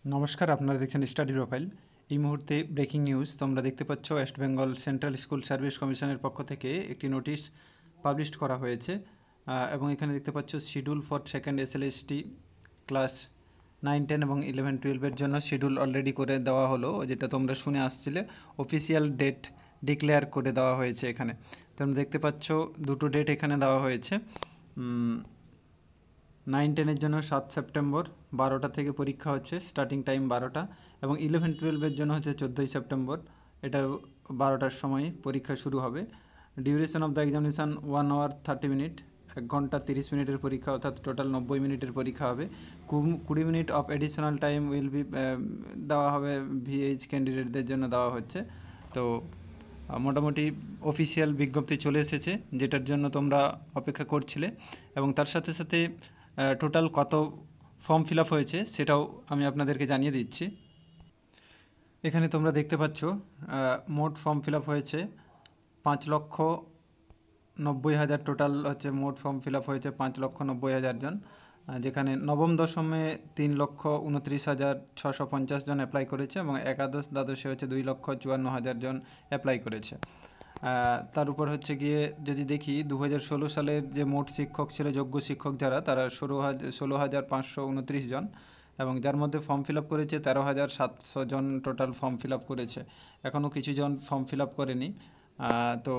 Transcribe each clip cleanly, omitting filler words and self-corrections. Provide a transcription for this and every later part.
নমস্কার, আপনারা দেখছেন স্টাডি প্রোফাইল। এই মুহূর্তে ব্রেকিং নিউজ তোমরা দেখতে পাচ্ছ, West Bengal central school service কমিশনের পক্ষ থেকে একটি নোটিশ পাবলিশ করা হয়েছে এবং এখানে দেখতে পাচ্ছ schedule for second SLST class 9, 10 এবং 11, 12-এর জন্য শিডিউল অলরেডি করে দেওয়া হলো, যেটা তোমরা শুনে আসছিলে। অফিসিয়াল ডেট ডিক্লেয়ার করে দেওয়া হয়েছে এখানে। তোমরা দেখতে পাচ্ছ দুটো ডেট এখানে দেওয়া হয়েছে। 9, 10-এর জন্য 7 সেপ্টেম্বর 12টা থেকে পরীক্ষা হচ্ছে, স্টার্টিং টাইম 12টা, এবং 11, 12-এর জন্য হচ্ছে 14ই সেপ্টেম্বর, এটা 12টার সময় পরীক্ষা শুরু হবে। Duration of the examination 1 hour 30 minute, 1 ঘন্টা 30 মিনিটের পরীক্ষা, অর্থাৎ টোটাল 90 মিনিটের পরীক্ষা হবে। 20 minute of additional time will be দেওয়া হবে ভিএইচ ক্যান্ডিডেটদের জন্য দেওয়া হচ্ছে। তো মোটামুটি অফিসিয়াল বিজ্ঞপ্তি চলে এসেছে, যেটার জন্য তোমরা অপেক্ষা করছিলে, এবং তার সাথে সাথে টোটাল কত ফর্ম ফিল আপ হয়েছে সেটাও আমি আপনাদেরকে জানিয়ে দিচ্ছি। এখানে তোমরা দেখতে পাচ্ছ মোট ফর্ম ফিল আপ হয়েছে 5,90,000, টোটাল হচ্ছে মোট ফর্ম ফিল আপ হয়েছে 5,90,000 জন, যেখানে নবম দশমে 3,29,650 জন অ্যাপ্লাই করেছে, এবং একাদশ দ্বাদশে হচ্ছে 2,54,000 জন অ্যাপ্লাই করেছে। তার উপর হচ্ছে গিয়ে যদি দেখি 2016 সালের যে মোট শিক্ষক ছিল, যোগ্য শিক্ষক যারা, তারা 16,529 জন, এবং যার মধ্যে ফর্ম ফিল আপ করেছে 13,700 জন টোটাল ফর্ম ফিল আপ করেছে। এখনও কিছু জন ফর্ম ফিল আপ করেনি। তো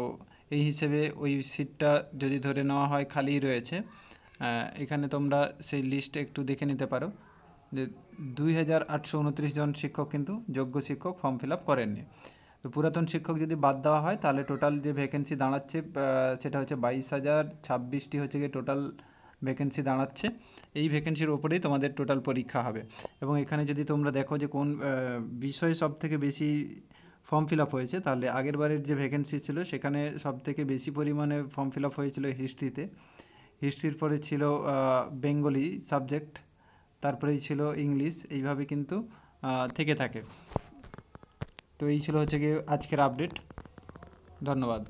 এই হিসেবে ওই সিটটা যদি ধরে নেওয়া হয় খালিই রয়েছে। এখানে তোমরা সেই লিস্ট একটু দেখে নিতে পারো যে 2,829 জন শিক্ষক কিন্তু যোগ্য শিক্ষক ফর্ম ফিল আপ করেননি। তো পুরাতন শিক্ষক যদি বাদ দেওয়া হয় তাহলে টোটাল যে ভ্যাকেন্সি দাঁড়াচ্ছে সেটা হচ্ছে 22,026টি হচ্ছে গিয়ে টোটাল ভ্যাকেন্সি দাঁড়াচ্ছে। এই ভ্যাকেন্সির ওপরেই তোমাদের টোটাল পরীক্ষা হবে। এবং এখানে যদি তোমরা দেখো যে কোন বিষয়ে সব থেকে বেশি ফর্ম ফিল আপ হয়েছে, তাহলে আগের বারের যে ভ্যাকেন্সি ছিল সেখানে সব থেকে বেশি পরিমাণে ফর্ম ফিল আপ হয়েছিল হিস্ট্রিতে। হিস্ট্রির পরে ছিল বেঙ্গলি সাবজেক্ট, তারপরেই ছিল ইংলিশ, এইভাবে কিন্তু থেকে থাকে। তো এই ছিল হচ্ছে গিয়ে আজকের আপডেট। ধন্যবাদ।